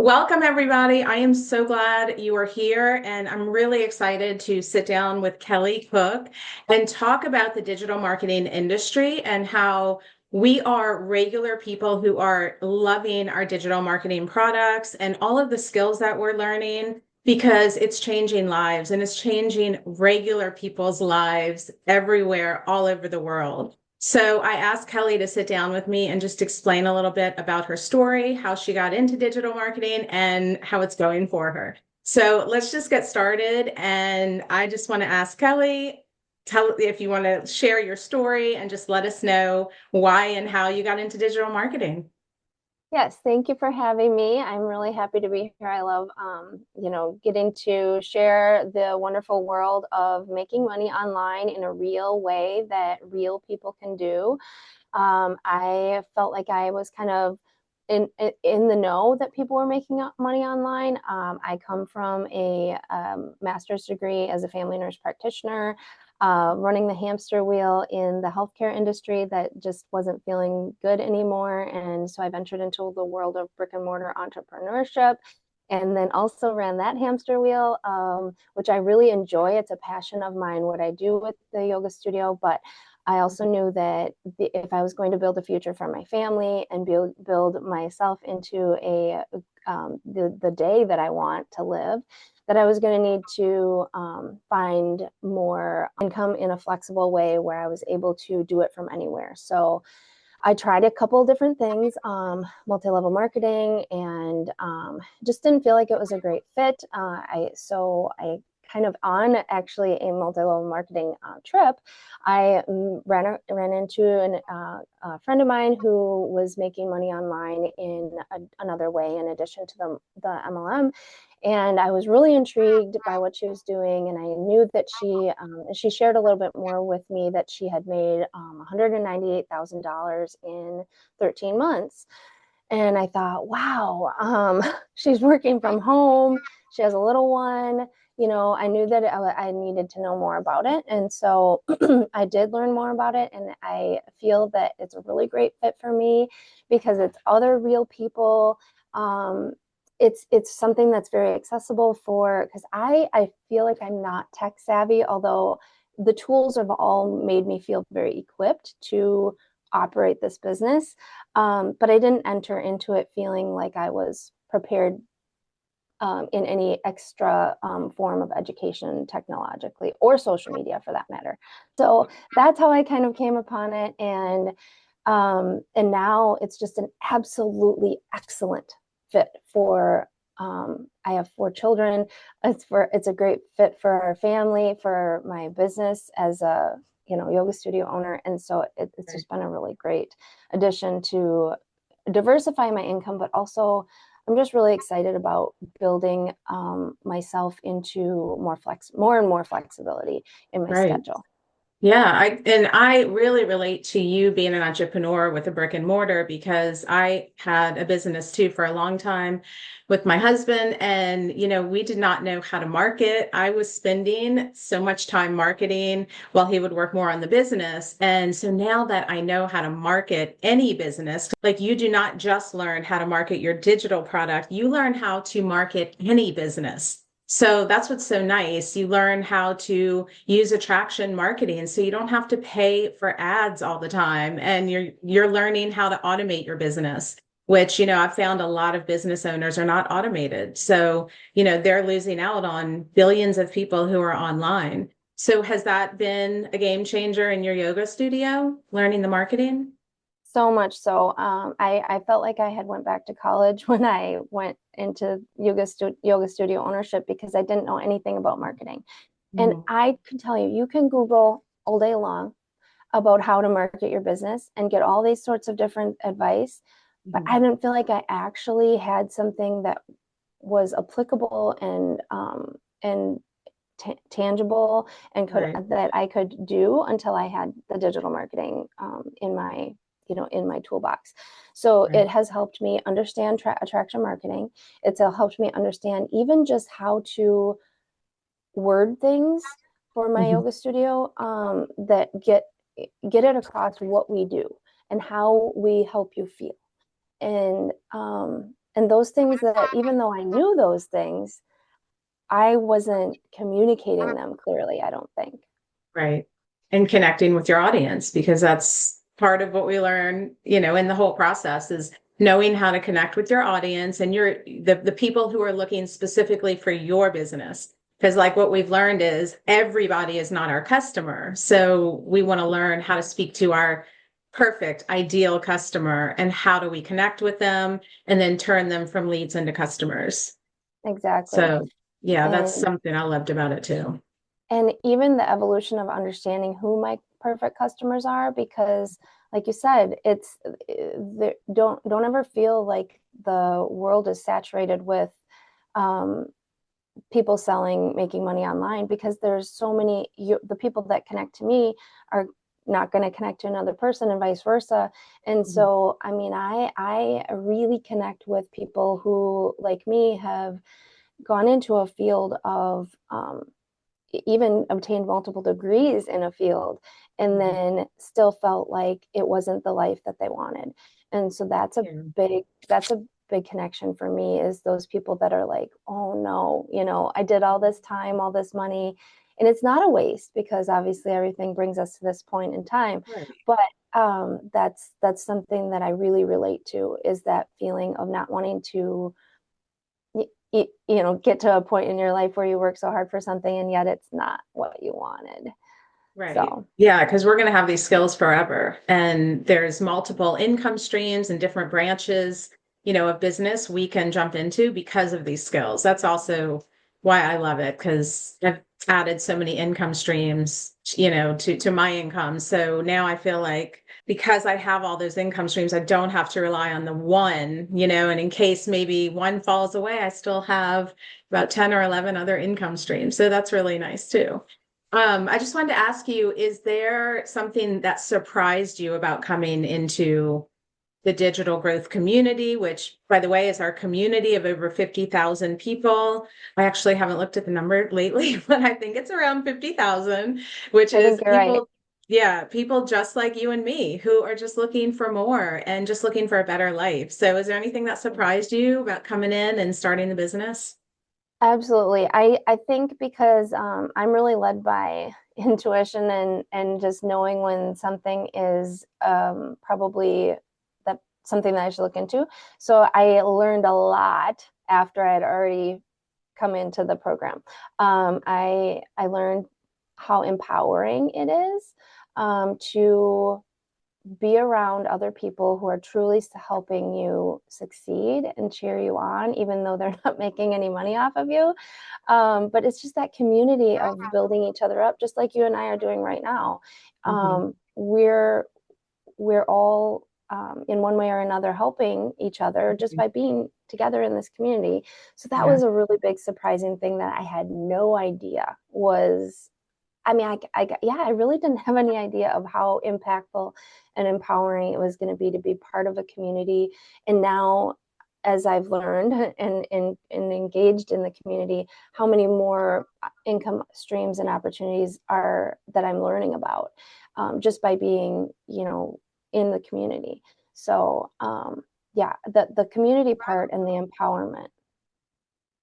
Welcome, everybody. I am so glad you are here, and I'm really excited to sit down with Kelly Cook and talk about the digital marketing industry and how we are regular people who are loving our digital marketing products and all of the skills that we're learning because it's changing lives and it's changing regular people's lives everywhere, all over the world. So I asked Kelly to sit down with me and just explain a little bit about her story, how she got into digital marketing, and how it's going for her. So let's just get started. And I just want to ask Kelly, tell if you want to share your story and just let us know why and how you got into digital marketing. Yes, thank you for having me. I'm really happy to be here. I love, getting to share the wonderful world of making money online in a real way that real people can do. I felt like I was kind of in the know that people were making money online. I come from a master's degree as a family nurse practitioner, running the hamster wheel in the healthcare industry that just wasn't feeling good anymore. And so I ventured into the world of brick and mortar entrepreneurship. And then also ran that hamster wheel, which I really enjoy. It's a passion of mine, what I do with the yoga studio. But I also knew that if I was going to build a future for my family and build myself into the day that I want to live, that I was going to need to find more income in a flexible way where I was able to do it from anywhere. So I tried a couple of different things, multi-level marketing, and just didn't feel like it was a great fit. I kind of on actually a multi-level marketing trip, I ran into a friend of mine who was making money online in another way in addition to the MLM. And I was really intrigued by what she was doing, and I knew that she shared a little bit more with me that she had made $198,000 in 13 months. And I thought, wow, she's working from home. She has a little one. I knew that I needed to know more about it. And so I did learn more about it. And I feel that it's a really great fit for me because it's other real people. It's something that's very accessible because I feel like I'm not tech savvy, although the tools have all made me feel very equipped to operate this business. But I didn't enter into it feeling like I was prepared in any extra form of education technologically or social media for that matter. So that's how I kind of came upon it. And now it's just an absolutely excellent fit for I have 4 children. It's a great fit for our family, for my business as a yoga studio owner. And so it's just been a really great addition to diversify my income, but also I'm just really excited about building myself into more and more flexibility in my Right. schedule. Yeah, I really relate to you being an entrepreneur with a brick and mortar because I had a business too for a long time with my husband, and we did not know how to market. I was spending so much time marketing while he would work more on the business. And so now that I know how to market any business, like you do not just learn how to market your digital product, you learn how to market any business. So that's what's so nice. You learn how to use attraction marketing so you don't have to pay for ads all the time, and you're learning how to automate your business, which I've found a lot of business owners are not automated. So, they're losing out on billions of people who are online. So has that been a game changer in your yoga studio, learning the marketing? So much so. I felt like I had went back to college when I went into yoga studio ownership because I didn't know anything about marketing. And Mhm. I can tell you, you can Google all day long about how to market your business and get all these sorts of different advice. But I Mhm. didn't feel like I actually had something that was applicable and tangible and Right. that I could do until I had the digital marketing in my toolbox. So Right. it has helped me understand attraction marketing. It's helped me understand even just how to word things for my Mhm. yoga studio that get it across what we do and how we help you feel. And And those things that, even though I knew those things, I wasn't communicating them clearly, I don't think. Right. And connecting with your audience, because that's part of what we learn, in the whole process is knowing how to connect with your audience and the people who are looking specifically for your business. Because like what we've learned is everybody is not our customer. So we want to learn how to speak to our perfect, ideal customer and how do we connect with them and then turn them from leads into customers. Exactly. So yeah, that's And something I loved about it too. even the evolution of understanding who my perfect customers are, because like you said, it's don't ever feel like the world is saturated with um, people selling, making money online, because there's so many, the people that connect to me are not going to connect to another person and vice versa. And Mhm. so, I mean, I really connect with people who, like me, have gone into a field of even obtained multiple degrees in a field and Mhm. then still felt like it wasn't the life that they wanted. And so Yeah. that's a big connection for me, is those people that are like, oh no, I did all this time, all this money, and it's not a waste, because obviously everything brings us to this point in time. Right. But that's something that I really relate to, is that feeling of not wanting to get to a point in your life where you work so hard for something and yet it's not what you wanted. Right. So Yeah, because we're going to have these skills forever. And there's multiple income streams and different branches, of business we can jump into because of these skills. That's also why I love it, because I've added so many income streams, to my income. So now I feel like because I have all those income streams, I don't have to rely on the one, and in case maybe one falls away, I still have about 10 or 11 other income streams. So that's really nice too. I just wanted to ask you, is there something that surprised you about coming into the digital growth community, which, by the way, is our community of over 50,000 people? I actually haven't looked at the number lately, but I think it's around 50,000, which I is think you're right. people just like you and me who are just looking for more and just looking for a better life. So, is there anything that surprised you about coming in and starting the business? Absolutely. I think because I'm really led by intuition and just knowing when something is probably that something that I should look into. So I learned a lot after I had already come into the program. I learned how empowering it is to be around other people who are truly helping you succeed and cheer you on, even though they're not making any money off of you. But it's just that community of building each other up, just like you and I are doing right now. Mhm. We're all in one way or another helping each other just by being together in this community. So that Yeah. was a really big surprising thing that I had no idea was. I mean, yeah, I really didn't have any idea of how impactful and empowering it was going to be to be part of a community. And now, as I've learned and engaged in the community, how many more income streams and opportunities are that I'm learning about just by being, in the community. So, yeah, the community part and the empowerment.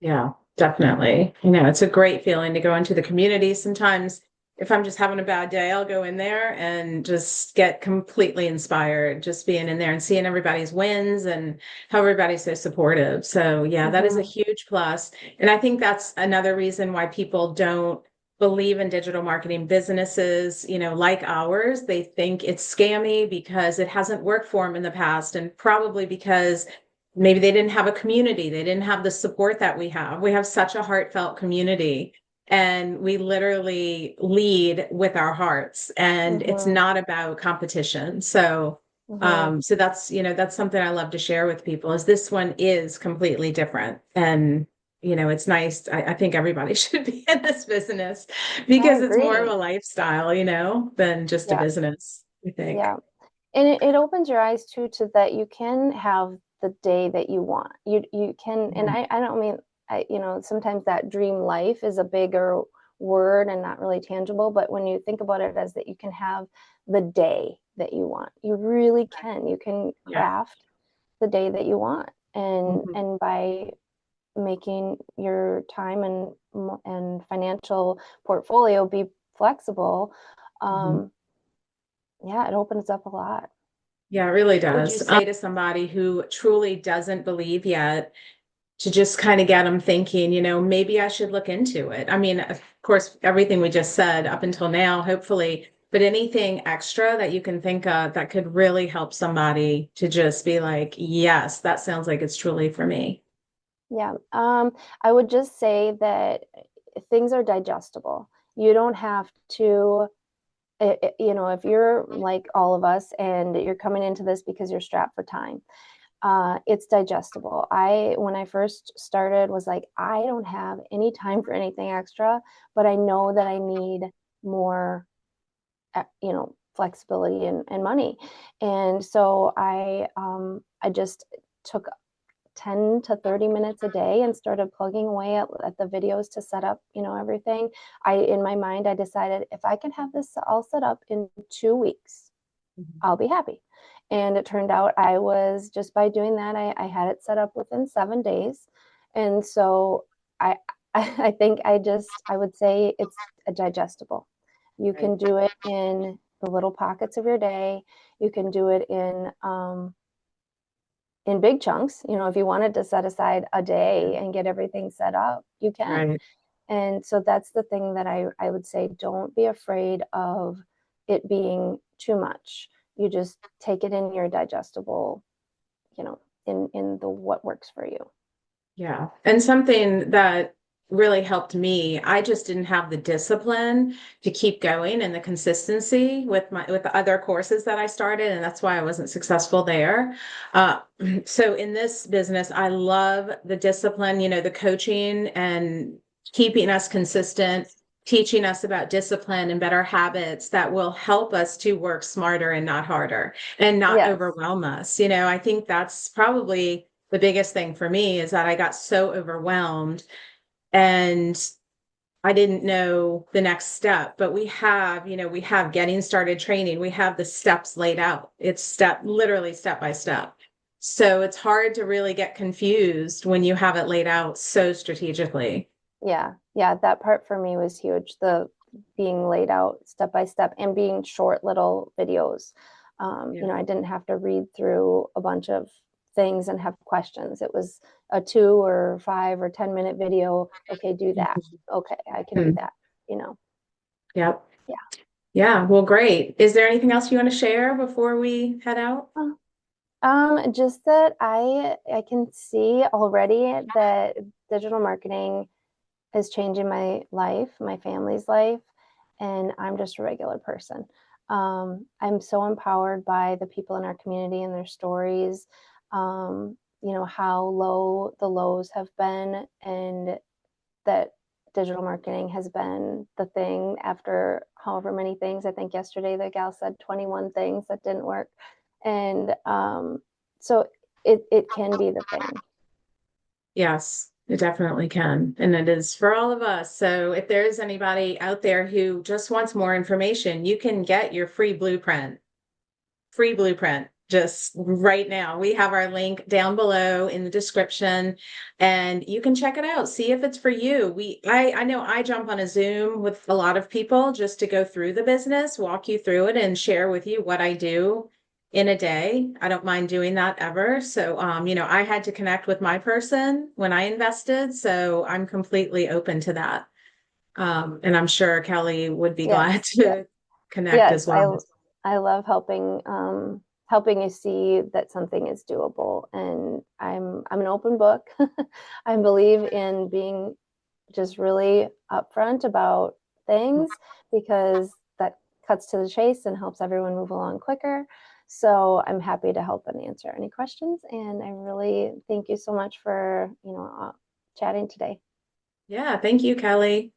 Yeah, definitely. It's a great feeling to go into the community. Sometimes, if I'm just having a bad day, I'll go in there and just get completely inspired, just being in there and seeing everybody's wins and how everybody's so supportive. So, yeah, that is a Mm-hmm. huge plus. And I think that's another reason why people don't believe in digital marketing businesses, like ours. They think it's scammy because it hasn't worked for them in the past, and probably because maybe they didn't have a community. They didn't have the support that we have. We have such a heartfelt community and we literally lead with our hearts and it's Mm-hmm. not about competition. So, Mm-hmm. so that's something I love to share with people is this one is completely different. And, it's nice. I think everybody should be in this business I because it's more of agree. a lifestyle, than just a Yeah. business, I think. Yeah. And it opens your eyes too to that you can have the day that you want. You can, and Yeah. I don't mean sometimes that dream life is a bigger word and not really tangible, but when you think about it as that you can have the day that you want, you really can. You can Yeah. craft the day that you want. Mhm. and by making your time and financial portfolio be flexible, Mhm. um, yeah, it opens up a lot. Yeah, it really What would you does. say? To somebody who truly doesn't believe yet, to just kind of get them thinking, maybe I should look into it. I mean, of course, everything we just said up until now, hopefully, but anything extra that you can think of that could really help somebody to just be like, yes, that sounds like it's truly for me. Yeah, I would just say that things are digestible. You don't have to, if you're like all of us and you're coming into this because you're strapped for time, it's digestible. When I first started, was like, I don't have any time for anything extra, but I know that I need more, flexibility and money. And so I just took 10 to 30 minutes a day and started plugging away at the videos to set up, everything. In my mind, I decided if I can have this all set up in 2 weeks, Mhm. I'll be happy. And it turned out I was just by doing that, I had it set up within 7 days. And so I, I think I would say it's a digestible. You Right. can do it in the little pockets of your day. You can do it in big chunks. If you wanted to set aside a day and get everything set up, you can. Right. And so that's the thing that I would say, don't be afraid of it being too much. You just take it in your digestible, in the what works for you. Yeah. And something that really helped me, I just didn't have the discipline to keep going and the consistency with the other courses that I started, and that's why I wasn't successful there. Uh, so in this business, I love the discipline, the coaching and keeping us consistent, teaching us about discipline and better habits that will help us to work smarter and not harder and not Yes. overwhelm us. I think that's probably the biggest thing for me is that I got so overwhelmed and I didn't know the next step. But we have getting started training. We have the steps laid out. It's literally step by step. So it's hard to really get confused when you have it laid out so strategically. Yeah. Yeah. That part for me was huge. The being laid out step by step and being short little videos. Yeah. I didn't have to read through a bunch of things and have questions. It was a 2 or 5 or 10 minute video. Okay, do that. Okay, I can do Mhm. that. You know, Yep. yeah. Yeah. Well, great. Is there anything else you want to share before we head out? Just that I can see already that digital marketing is changing my life, my family's life, and I'm just a regular person. I'm so empowered by the people in our community and their stories. How low the lows have been, and that digital marketing has been the thing after however many things. I think yesterday the gal said 21 things that didn't work. And so it can be the thing. Yes, it definitely can. And it is for all of us. So if there is anybody out there who just wants more information, you can get your free blueprint just right now. We have our link down below in the description and you can check it out. See if it's for you. I know I jump on a Zoom with a lot of people just to go through the business, walk you through it and share with you what I do in a day. I don't mind doing that ever. So I had to connect with my person when I invested, so I'm completely open to that. And I'm sure Kelly would be Yes, glad yes, to connect as yes. well. I love helping you see that something is doable, and I'm an open book. I believe in being just really upfront about things because that cuts to the chase and helps everyone move along quicker. So I'm happy to help and answer any questions. And I really thank you so much for, chatting today. Yeah, thank you, Kelly.